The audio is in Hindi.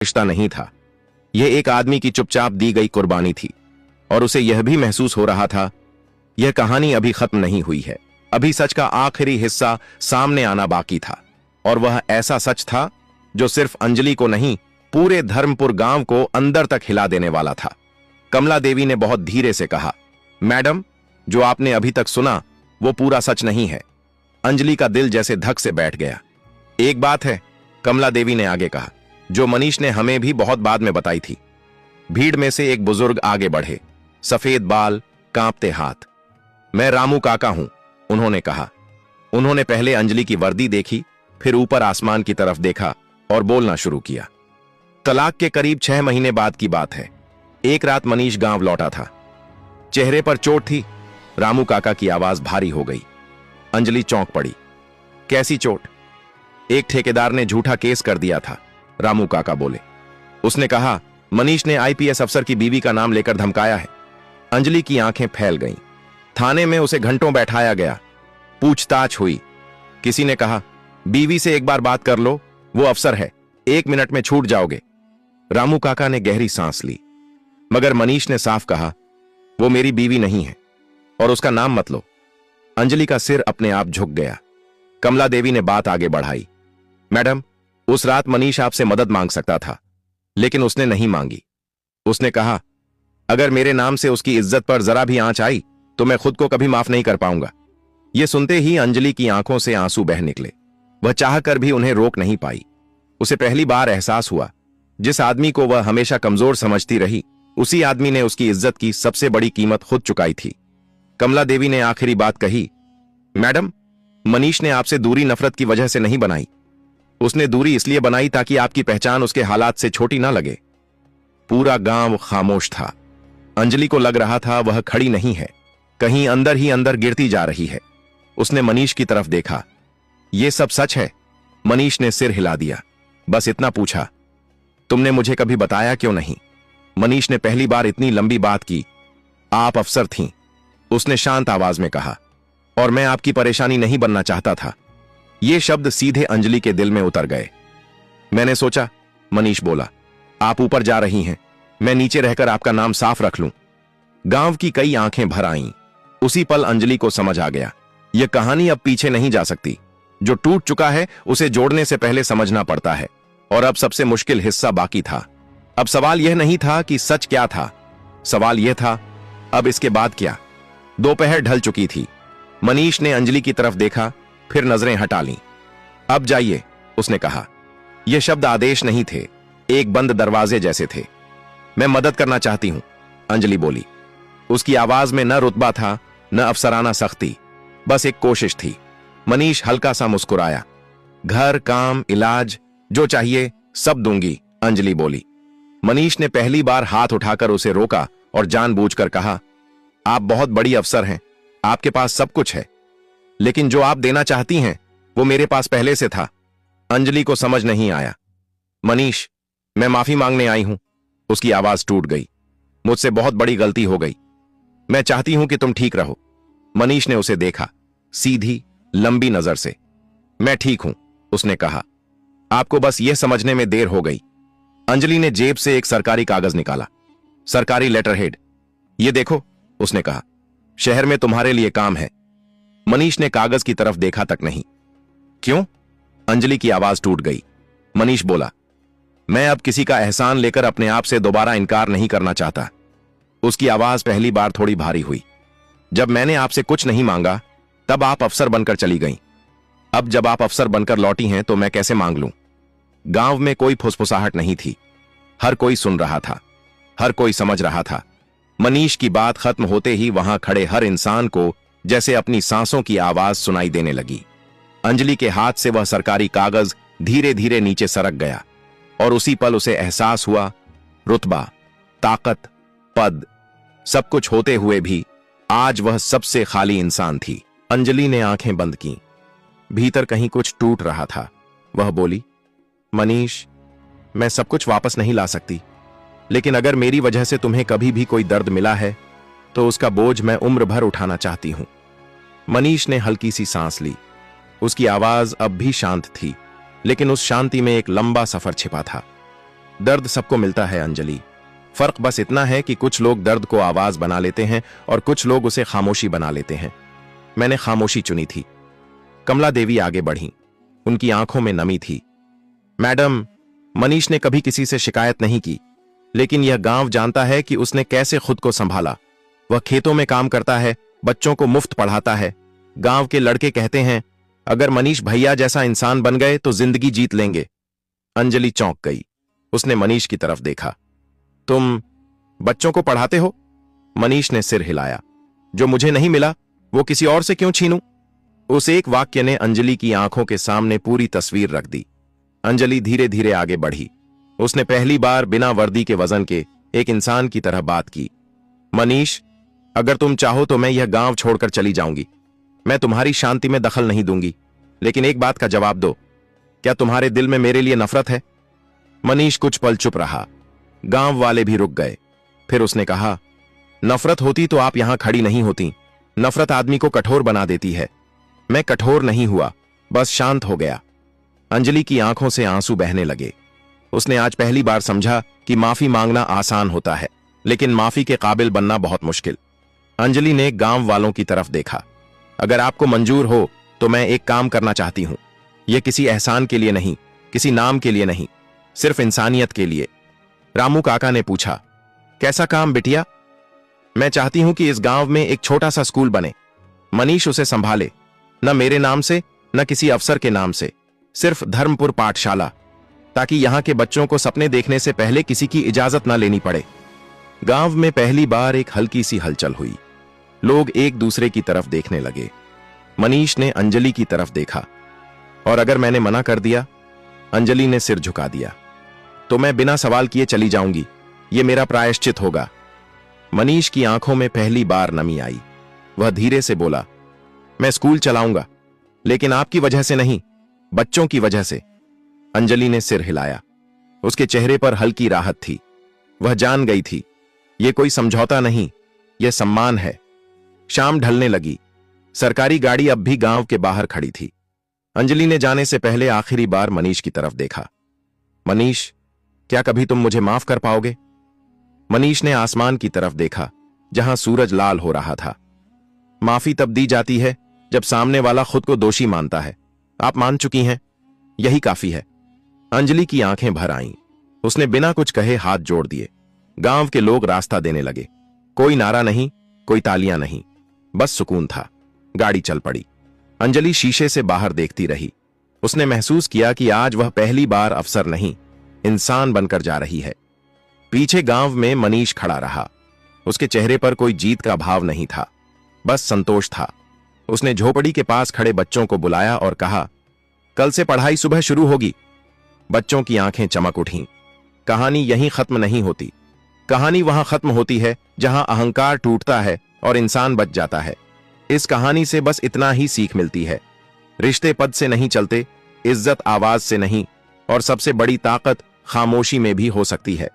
रिश्ता नहीं था, यह एक आदमी की चुपचाप दी गई कुर्बानी थी। और उसे यह भी महसूस हो रहा था, यह कहानी अभी खत्म नहीं हुई है, अभी सच का आखिरी हिस्सा सामने आना बाकी था। और वह ऐसा सच था जो सिर्फ अंजलि को नहीं, पूरे धर्मपुर गांव को अंदर तक हिला देने वाला था। कमला देवी ने बहुत धीरे से कहा, मैडम, जो आपने अभी तक सुना वो पूरा सच नहीं है। अंजलि का दिल जैसे धक से बैठ गया। एक बात है, कमला देवी ने आगे कहा, जो मनीष ने हमें भी बहुत बाद में बताई थी। भीड़ में से एक बुजुर्ग आगे बढ़े, सफेद बाल, कांपते हाथ। मैं रामू काका हूं, उन्होंने कहा। उन्होंने पहले अंजलि की वर्दी देखी, फिर ऊपर आसमान की तरफ देखा और बोलना शुरू किया। तलाक के करीब 6 महीने बाद की बात है। एक रात मनीष गांव लौटा था। चेहरे पर चोट थी। रामू काका की आवाज भारी हो गई। अंजलि चौंक पड़ी। कैसी चोट? एक ठेकेदार ने झूठा केस कर दिया था, रामू काका बोले। उसने कहा, मनीष ने आईपीएस अफसर की बीवी का नाम लेकर धमकाया है। अंजलि की आंखें फैल गईं। थाने में उसे घंटों बैठाया गया। पूछताछ हुई। किसी ने कहा, बीवी से एक बार बात कर लो, वो अफसर है, 1 मिनट में छूट जाओगे। रामू काका ने गहरी सांस ली। मगर मनीष ने साफ कहा, वो मेरी बीवी नहीं है और उसका नाम मत लो। अंजलि का सिर अपने आप झुक गया। कमला देवी ने बात आगे बढ़ाई। मैडम, उस रात मनीष आपसे मदद मांग सकता था, लेकिन उसने नहीं मांगी। उसने कहा, अगर मेरे नाम से उसकी इज्जत पर जरा भी आंच आई तो मैं खुद को कभी माफ नहीं कर पाऊंगा। यह सुनते ही अंजलि की आंखों से आंसू बह निकले। वह चाहकर भी उन्हें रोक नहीं पाई। उसे पहली बार एहसास हुआ, जिस आदमी को वह हमेशा कमजोर समझती रही, उसी आदमी ने उसकी इज्जत की सबसे बड़ी कीमत खुद चुकाई थी। कमला देवी ने आखिरी बात कही, मैडम, मनीष ने आपसे दूरी नफरत की वजह से नहीं बनाई। उसने दूरी इसलिए बनाई ताकि आपकी पहचान उसके हालात से छोटी ना लगे। पूरा गांव खामोश था। अंजलि को लग रहा था वह खड़ी नहीं है, कहीं अंदर ही अंदर गिरती जा रही है। उसने मनीष की तरफ देखा। यह सब सच है? मनीष ने सिर हिला दिया। बस इतना पूछा, तुमने मुझे कभी बताया क्यों नहीं? मनीष ने पहली बार इतनी लंबी बात की। आप अफसर थीं, उसने शांत आवाज में कहा, और मैं आपकी परेशानी नहीं बनना चाहता था। ये शब्द सीधे अंजलि के दिल में उतर गए। मैंने सोचा, मनीष बोला, आप ऊपर जा रही हैं, मैं नीचे रहकर आपका नाम साफ रख लूं। गांव की कई आंखें भर आईं। उसी पल अंजलि को समझ आ गया, यह कहानी अब पीछे नहीं जा सकती। जो टूट चुका है उसे जोड़ने से पहले समझना पड़ता है। और अब सबसे मुश्किल हिस्सा बाकी था। अब सवाल यह नहीं था कि सच क्या था, सवाल यह था, अब इसके बाद क्या? दोपहर ढल चुकी थी। मनीष ने अंजलि की तरफ देखा, फिर नजरें हटा लीं। अब जाइए, उसने कहा। यह शब्द आदेश नहीं थे, एक बंद दरवाजे जैसे थे। मैं मदद करना चाहती हूं, अंजलि बोली। उसकी आवाज में न रुतबा था, न अफसराना सख्ती, बस एक कोशिश थी। मनीष हल्का सा मुस्कुराया। घर, काम, इलाज, जो चाहिए सब दूंगी, अंजलि बोली। मनीष ने पहली बार हाथ उठाकर उसे रोका और जानबूझकर कहा, आप बहुत बड़ी अफसर हैं, आपके पास सब कुछ है, लेकिन जो आप देना चाहती हैं वो मेरे पास पहले से था। अंजलि को समझ नहीं आया। मनीष, मैं माफी मांगने आई हूं। उसकी आवाज टूट गई। मुझसे बहुत बड़ी गलती हो गई। मैं चाहती हूं कि तुम ठीक रहो। मनीष ने उसे देखा, सीधी लंबी नजर से। मैं ठीक हूं, उसने कहा। आपको बस यह समझने में देर हो गई। अंजलि ने जेब से एक सरकारी कागज निकाला। सरकारी लेटर हेड। ये देखो, उसने कहा, शहर में तुम्हारे लिए काम है। मनीष ने कागज की तरफ देखा तक नहीं। क्यों? अंजलि की आवाज टूट गई। मनीष बोला, मैं अब किसी का एहसान लेकर अपने आप से दोबारा इनकार नहीं करना चाहता। उसकी आवाज पहली बार थोड़ी भारी हुई। जब मैंने आपसे कुछ नहीं मांगा तब आप अफसर बनकर चली गईं। अब जब आप अफसर बनकर लौटी हैं तो मैं कैसे मांग लूं? गांव में कोई फुसफुसाहट नहीं थी। हर कोई सुन रहा था, हर कोई समझ रहा था। मनीष की बात खत्म होते ही वहां खड़े हर इंसान को जैसे अपनी सांसों की आवाज सुनाई देने लगी। अंजलि के हाथ से वह सरकारी कागज धीरे धीरे नीचे सरक गया और उसी पल उसे एहसास हुआ, रुतबा, ताकत, पद, सब कुछ होते हुए भी आज वह सबसे खाली इंसान थी। अंजलि ने आंखें बंद की। भीतर कहीं कुछ टूट रहा था। वह बोली, मनीष, मैं सब कुछ वापस नहीं ला सकती, लेकिन अगर मेरी वजह से तुम्हें कभी भी कोई दर्द मिला है तो उसका बोझ मैं उम्र भर उठाना चाहती हूं। मनीष ने हल्की सी सांस ली। उसकी आवाज अब भी शांत थी, लेकिन उस शांति में एक लंबा सफर छिपा था। दर्द सबको मिलता है अंजलि, फर्क बस इतना है कि कुछ लोग दर्द को आवाज बना लेते हैं और कुछ लोग उसे खामोशी बना लेते हैं। मैंने खामोशी चुनी थी। कमला देवी आगे बढ़ी, उनकी आंखों में नमी थी। मैडम, मनीष ने कभी किसी से शिकायत नहीं की, लेकिन यह गांव जानता है कि उसने कैसे खुद को संभाला। वह खेतों में काम करता है, बच्चों को मुफ्त पढ़ाता है। गांव के लड़के कहते हैं, अगर मनीष भैया जैसा इंसान बन गए तो जिंदगी जीत लेंगे। अंजलि चौंक गई। उसने मनीष की तरफ देखा। तुम बच्चों को पढ़ाते हो? मनीष ने सिर हिलाया। जो मुझे नहीं मिला वो किसी और से क्यों छीनूं? उस एक वाक्य ने अंजलि की आंखों के सामने पूरी तस्वीर रख दी। अंजलि धीरे धीरे आगे बढ़ी। उसने पहली बार बिना वर्दी के वजन के एक इंसान की तरह बात की। मनीष, अगर तुम चाहो तो मैं यह गांव छोड़कर चली जाऊंगी। मैं तुम्हारी शांति में दखल नहीं दूंगी, लेकिन एक बात का जवाब दो, क्या तुम्हारे दिल में मेरे लिए नफरत है? मनीष कुछ पल चुप रहा। गांव वाले भी रुक गए। फिर उसने कहा, नफरत होती तो आप यहां खड़ी नहीं होती। नफरत आदमी को कठोर बना देती है। मैं कठोर नहीं हुआ, बस शांत हो गया। अंजलि की आंखों से आंसू बहने लगे। उसने आज पहली बार समझा कि माफी मांगना आसान होता है, लेकिन माफी के काबिल बनना बहुत मुश्किल। अंजलि ने गांव वालों की तरफ देखा। अगर आपको मंजूर हो तो मैं एक काम करना चाहती हूं। यह किसी एहसान के लिए नहीं, किसी नाम के लिए नहीं, सिर्फ इंसानियत के लिए। रामू काका ने पूछा, कैसा काम बिटिया? मैं चाहती हूं कि इस गांव में एक छोटा सा स्कूल बने। मनीष उसे संभाले, न मेरे नाम से न किसी अफसर के नाम से, सिर्फ धर्मपुर पाठशाला, ताकि यहां के बच्चों को सपने देखने से पहले किसी की इजाजत न लेनी पड़े। गांव में पहली बार एक हल्की सी हलचल हुई। लोग एक दूसरे की तरफ देखने लगे। मनीष ने अंजलि की तरफ देखा। और अगर मैंने मना कर दिया? अंजलि ने सिर झुका दिया। तो मैं बिना सवाल किए चली जाऊंगी। यह मेरा प्रायश्चित होगा। मनीष की आंखों में पहली बार नमी आई। वह धीरे से बोला, मैं स्कूल चलाऊंगा, लेकिन आपकी वजह से नहीं, बच्चों की वजह से। अंजलि ने सिर हिलाया। उसके चेहरे पर हल्की राहत थी। वह जान गई थी, यह कोई समझौता नहीं, यह सम्मान है। शाम ढलने लगी। सरकारी गाड़ी अब भी गांव के बाहर खड़ी थी। अंजलि ने जाने से पहले आखिरी बार मनीष की तरफ देखा। मनीष, क्या कभी तुम मुझे माफ कर पाओगे? मनीष ने आसमान की तरफ देखा, जहां सूरज लाल हो रहा था। माफी तब दी जाती है जब सामने वाला खुद को दोषी मानता है। आप मान चुकी हैं, यही काफी है। अंजलि की आंखें भर आईं। उसने बिना कुछ कहे हाथ जोड़ दिए। गांव के लोग रास्ता देने लगे। कोई नारा नहीं, कोई तालियां नहीं, बस सुकून था। गाड़ी चल पड़ी। अंजलि शीशे से बाहर देखती रही। उसने महसूस किया कि आज वह पहली बार अफसर नहीं, इंसान बनकर जा रही है। पीछे गांव में मनीष खड़ा रहा। उसके चेहरे पर कोई जीत का भाव नहीं था, बस संतोष था। उसने झोपड़ी के पास खड़े बच्चों को बुलाया और कहा, कल से पढ़ाई सुबह शुरू होगी। बच्चों की आंखें चमक उठीं। कहानी यहीं खत्म नहीं होती। कहानी वहां खत्म होती है जहां अहंकार टूटता है और इंसान बच जाता है। इस कहानी से बस इतना ही सीख मिलती है, रिश्ते पद से नहीं चलते, इज्जत आवाज से नहीं, और सबसे बड़ी ताकत खामोशी में भी हो सकती है।